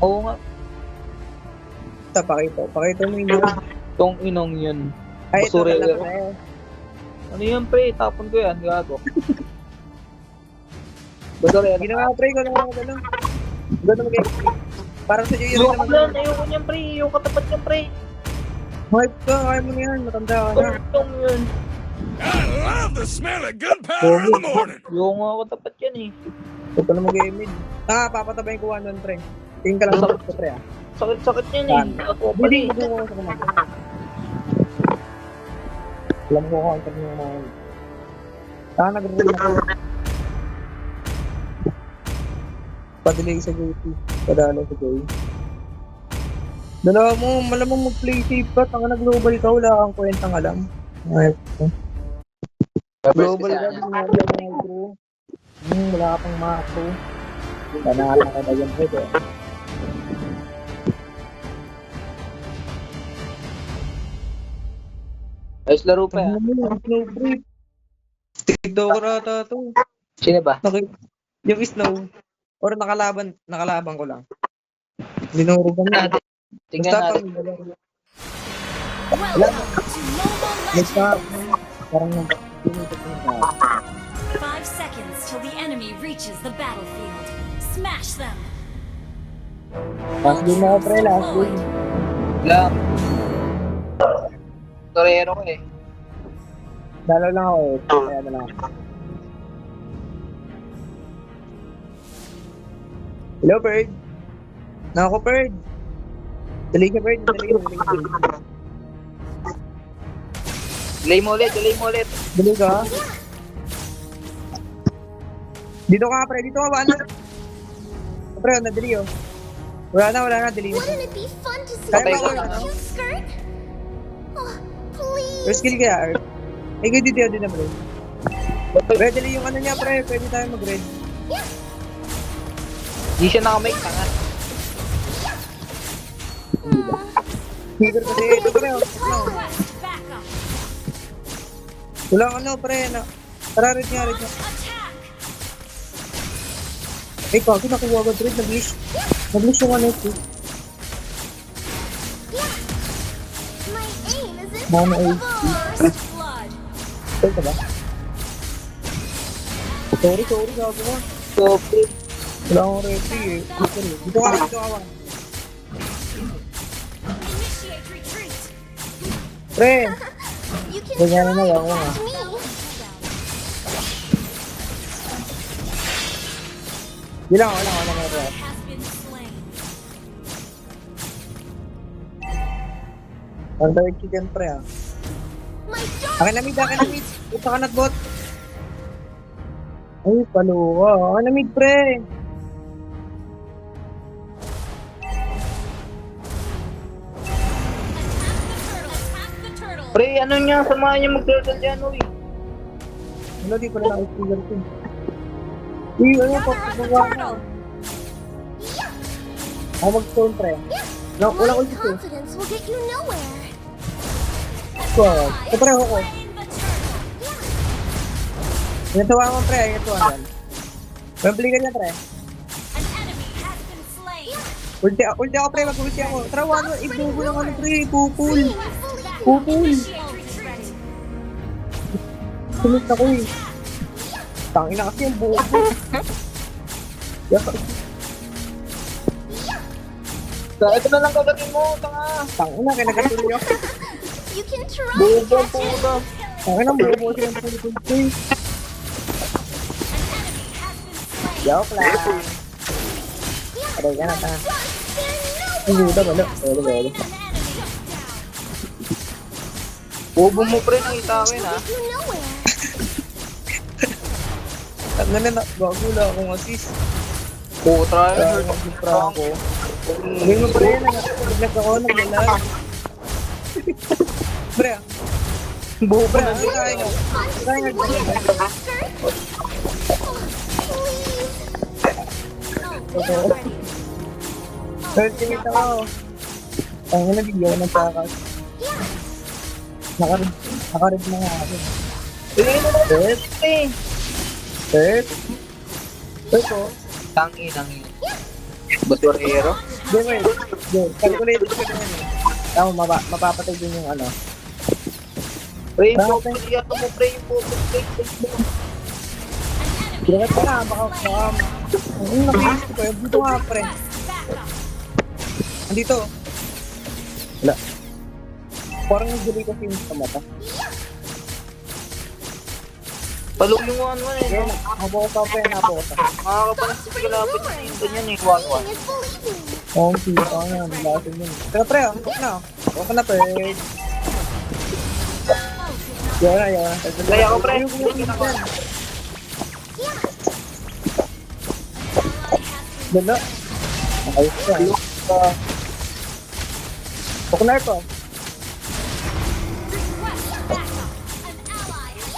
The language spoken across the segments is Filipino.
Oo nga. Pakita mo yun. Tong inong yun. Ay, ito Basura na lang, yun. pre. Ano yan, pre? Tapon ko yan. Gago. Basura yun. Ginawa ko, pre, ko naman gano'n. Gano'n mag-explain. Parang sa iyo yun Ayoko naman. yan. Ayoko niyan, pre. Ayoko katapat niyan, pre. Hype ka, kaya mo na yan. Matanda ka na. Tong yun. I love the smell of gunpowder in the morning. Ayoko nga katapat yan eh. Huwag ka na mag-emid. Papatabayin ko 1-1, pre. Tingin ka lang sa ko, pre, ah. Sakit-sakit yan eh. Ako, Hindi, pali. hindi ko sa kumanda. Alam ko kung ano yung mga yun. Nag-roll ako. Padelay sa JP. Padalo sa Joy. Dalawa mo, malamang mag-play safe ka. Tanga na global ka, wala kang kwentang alam. Ay, global ka, wala kang macro. Wala ka pang macro. Panala ka na yan, pre. Ayos laro pa yan. Snow break. Tigdaw ko rata to. Sino ba? Yung snow. Or nakalaban ko lang. Linurugan na. Tingnan Basta natin. Wala. Basta, parang nang 5 seconds till the enemy reaches the battlefield. Smash them. last game na ako, pre, last game. Lang. Torero ko eh. Dalaw lang ako eh. Kaya na lang ako. Hello, Bird. Nako, Bird. Dali ka, Bird. Dali ka. Delay mo ulit, delay mo ulit. Dali ka. Dito ka, pre. Dito ka, wala. Pre, nadali oh. Wala na. Dali mo. Wouldn't it be fun to see Patay my ko na. cute skirt? Oh, please. First kill kaya, Earth. Eh, good idea din na, pre. Pre, dali yung ano niya, pre. Pwede tayo mag-red. Di siya nakamake, tanga. Sneaker kasi ito, pre. Oh. No. Request backup. Walang ano, pre. Tara, red nga. Attack. Eh, kaki nakuha ko, red. Nag-wish. Nag-wish yung ano, ito. My aim is Mama, eh. impeccable. First blood. Ito ka ba? Sorry, gago ka. So, pre. Wala akong ready eh. Dito ka. Initiate retreat. Pre, You can ganyan na try lang to ako nga. catch me. Di lang, wala pre. Has been slain. Ang direct chicken pre ah. My dog. Akin na mid. Puta ka bot. Ay, paluwa. Akin na mid pre. Attack the turtle. Pre, ano niya? Samahan niya mag-turtle dyan, uy. Ano, di pala nakikita ko. Uy, ano pa? Pagawa na. Ako mag-stone pre. Wala My ko ito. confidence will get you nowhere. Ito pre, ako. Slain the turtle. Inatuwa ko pre, inatuwa yan. Pamplikan niya pre. An enemy has been slain. Ulti ako pre, mag-ulti ako. Tara, wano, ibubo ng ano pre, pupul. Pupul. Initiate retreat. Sulit ako eh. Tangina kasi yung buo ko. Ito na lang gagawin mo, tanga. Tangina, kaya nagkatuloy ako. You can try Buo to ang catch me. puta. Tangina, buo siya yung pulipul ko eh. Joke lang. Aray ka na, tanga. Hindi, ito malo. Ito, Slain an enemy. Bobo mo, pre, nakita ko yun, ha? Get you nowhere. Tangina na, bago lang akong assist. Putra, Kaya hurt nag-supra ako. Hindi mo pre, nag-nag ako, nag-lag. Pre, Buo pre, na ano tayo? Fun to Tayo see my nag- cute skirt. Oh, please. Okay. Pero tingin ako. Tangina, bigyan ko ng takas. Nakarid na nga ako. Third? Third? Ito. Tangi. Basurero. Hindi, wait. Hindi, calculated ko na yun eh. Tama, mapapatay din yung ano. Pre, Bakit? focus. Iyato mo, pre. Yung focus. Direct ka na, baka, ang nakiisip ko, dito nga, pre. Andito. Wala. Parang nag-delay kasi yung sa mata. Palo yung one mo eh. Kaya na, napokosa pa yan, napokosa. Makakapalas sa kalapit na yung ganyan eh. One-one. Seeing is believing. Oo, kita ko na, nalasin yun. Pero pre, huwag na. Huwag na, pre. Yaw na. Kaya ako, pre. Ayun, yan. Ganda. Ayos ka. Huwag na ito.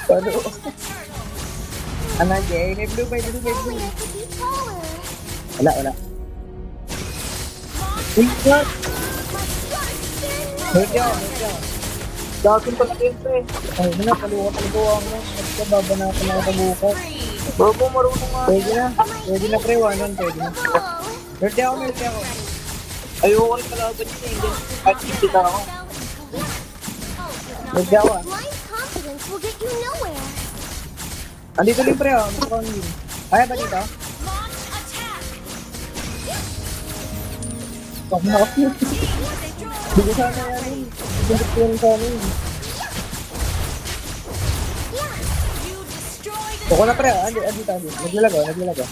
Paano? Ano, Jay? May blue, may blue, may Only blue. I could be taller. Wala. Uy, what? Hurt yaw. Dakin talaga yun, pre. Ay, na, paluwa ang mo. Baba na ako nakabukas. Bago marunong nga. Pwede na pre, one, pwede na. Hurt yaw. Ayoko rin kalaban yun eh. At kita ako. Hurt yaw. Blind confidence will get you nowhere. Andito din pre, mukhang yun. Kaya ba dito? Launch attack. Huwag na ako. Hindi sana yan. Bundok ko yan sana yun. You destroyed Huwag na pre, andito. Naglalaga.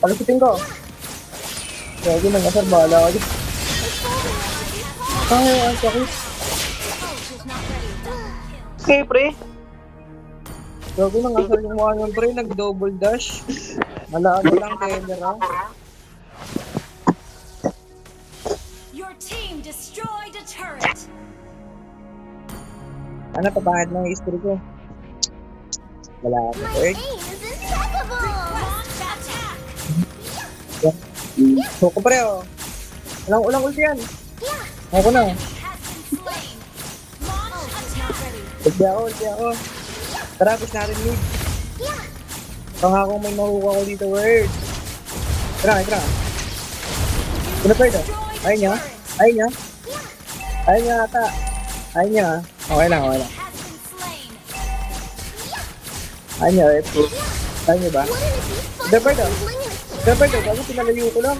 Palusitin ko. Huwag yun, nangasar, bahala ako dito. Ay, ang sakit. Okay, pre. Huwag yun, nangasar yung mukha ng pre, nag-double dash. Malaga lang, teller ha. Your team destroyed a turret. Ano, papangit ng history ko. Wala ako. My aim is impeccable. Launch attack. So ko pre oh. Ulang ulti yan. Ako na. Has been slain. Launch attack. Ulti ako. Tara, gusto natin mid. Pangako may mahuha ko dito, word. Tara. Ano pa ito? Ayaw niya ata. Ayaw niya. Okay lang. Has been slain. Ayaw niya, eh. Ayaw niya ba? Wouldn't it be fun Dapat to daw. be Bago pinalayo ko lang.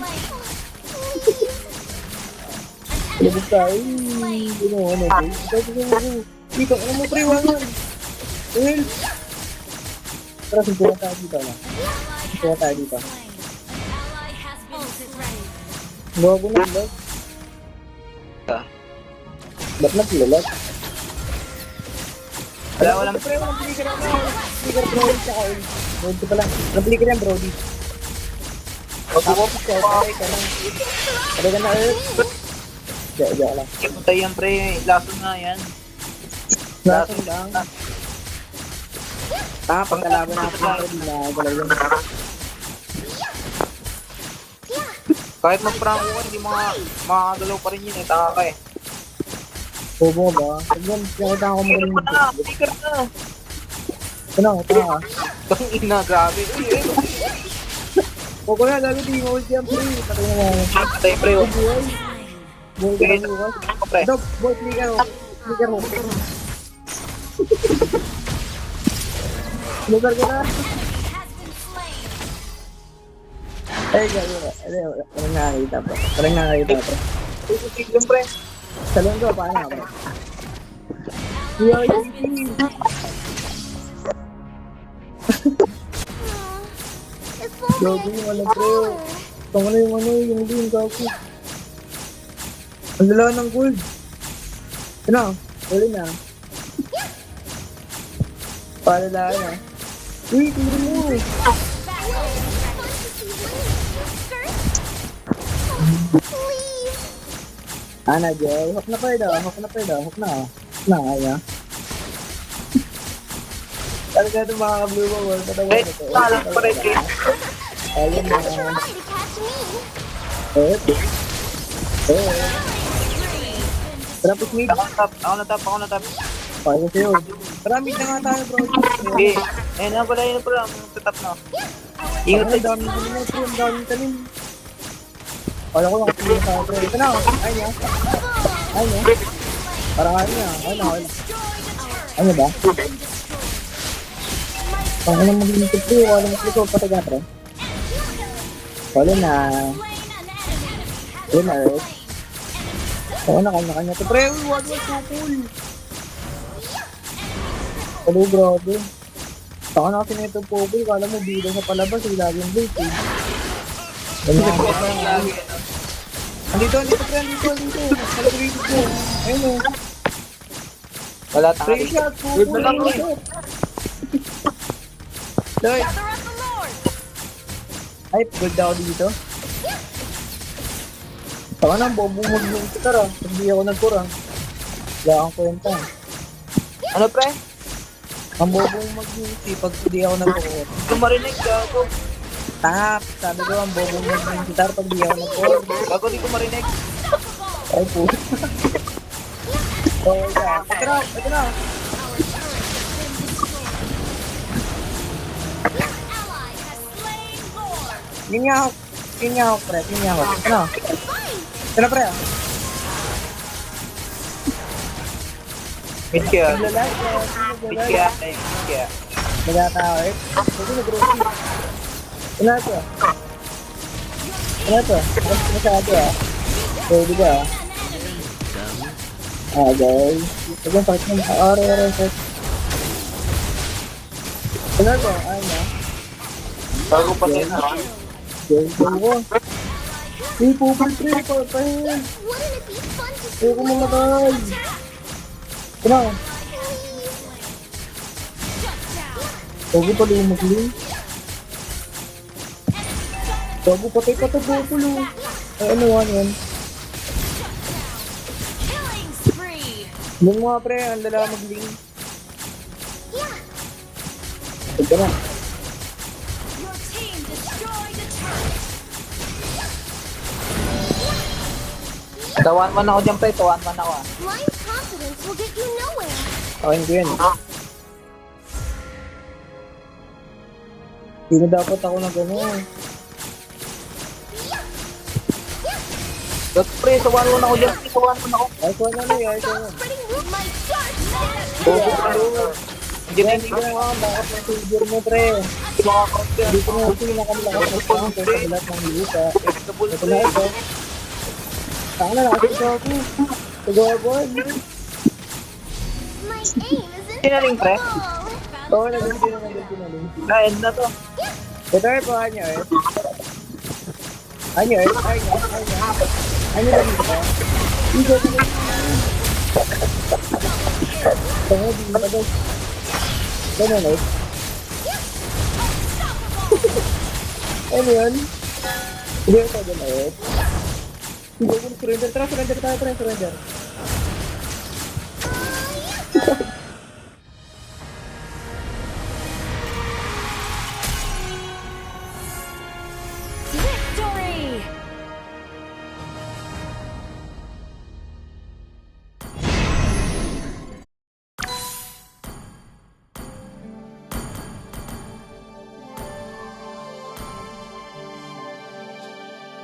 Labas tayo. Ano. Dito, ano mo pre, wangan. Well. Tara, suntuwa tayo dito na. Suntuwa tayo dito. Ally has been slain. Bago na, love. Ba't naglalag? Walang Pre, walang flicker ako. Flicker Brody tsaka oil. Brody pa lang. Walang flicker yan, Brody. Tapos ka lang. Pwede ka na earth. Diyan lang. Kiputay yan, pre. Lason nga yan. Lason lang. Pagkalaban natin na, hindi na galaw yun. Kahit mag-prank ko, hindi makakagalaw pa rin yun eh. Taka ka eh. Bobo ba? Tignan, nakita ko magaling Sticker na! Sticker na! Ano, tama. Kang ina, grabe. Bobo na, lalo di mo ulti ang pre. Patay na lang. Patay, pre. Oh. Boy ka lang bukas. Ako, pre. Dog, boy, flicker mo. Flicker mo. Lugar ka na. Has been slain. Ay, gano'n. Parang nakakita pa. Tignan, pre. Salon ko, paano ako? Ally has been slain. If only Gogi, I wala could be pre. taller. Tama na yung din, gago. Ang lala ng gold. Ano? Huli na. Palala na. Uy, tingnan mo. Wouldn't it be fun to see women in skirts? Please. Ana, Jay. Hook na pwede. Hook na. Kaya. Talaga itong mga ka-blue mo. Eh, alam pa rin, pre. Ayun na. Try to catch me. Tapos mid. Ako na tap. Kaya ko sa'yo. Maraming na nga tayo, bro. Okay. Ayun na pala. Tatap na. Ingat Ang tayo. daming tanim mo, pre. Ang daming tanim. Kala ko nakapili sa pre. Ito na, ayun niya. Ayun niya. Parang ayun niya. Ayun na, ayun. Ayun ba? Pang ano maglilipit pre, wala mo kliko, patay ka pre. Wala na. Wala na, Earth. Oo na, kanya-kanya to pre. Uy, wag tukul. Hello, grabe. Saka na kasi nito Popoy, kala mo bida sa palabas, laging bait eh. Andito pre, andito. Celebrate ko. Ayun o. Wala tanga Pre dito. shot, Wait na lang, Popoy. Lloyd, ay, good daw dito. Saka na, bobo mag-link ka tara. Hindi ako nagkurang. Wala kang kwenta. Ano pre? Ang bobo mag-link pag hindi ako nagkurang. Hindi ko marinig gago. Tap, sabi ko ang bobo mag-link tar pag hindi ako nagkurang. Gago di ko marinig. Ay po. Oh, yeah. Ito na, ito na. Ganyan ako, pre. Ganyan ako. Ito na. Ito na, pre. Mid kaya. Ang lalaki, Mid kaya. Mid kaya. Nagkatao, eh. Kasi nag-grocery. Ito na ito. Ito na ito. Ito na sa ito, ah. Pwede ba, ah? Ah, guys. Ito yung sakit ng aray. Ito na ito. Ayun na. Gago pa din ha. Guys, ako. Hey, pupil, pre. Papahin. Wouldn't it be fun to see Ayoko mamatay. Ito na. Bago pala yung mag-link. Bago patay ka to, Bukulo. Ay, ano yan? Killing spree. Yung mga pre, ang lala mag-link. Ito na. Your team destroyed a turret. Tawan man ako dyan pre. Tawan man ako ah. blind confidence will get you nowhere. Akin ko yan. Hindi na dapat ako na gano'n. Gago pre. Tawan mo na ako dyan. Tawan mo na ako. Ay, ko na na ay ko na. Spreading root my dark side. Gago pre. Hindi na Hindi ko na ako, bakit na silver mo, pre. makakount yan. Hindi ko na kasi nakamalakas na saan sa lahat ng lupa. Double Ito na ito. Saan na nakasig ako? Tagawagod. My aim is Sinaling pre. impeccable. Oo, nag-hindi naman. Na-end na to. Ito ay po, Anyo Earth. Anyo Earth, Anyo. Anyo ba dito? Dito, dito. Tango, di ba daw? Ganun, Earth. Ano yun? Hindi ito, ganun, Earth. Hindi ko surrender. Tara, surrender tayo, tara, surrender.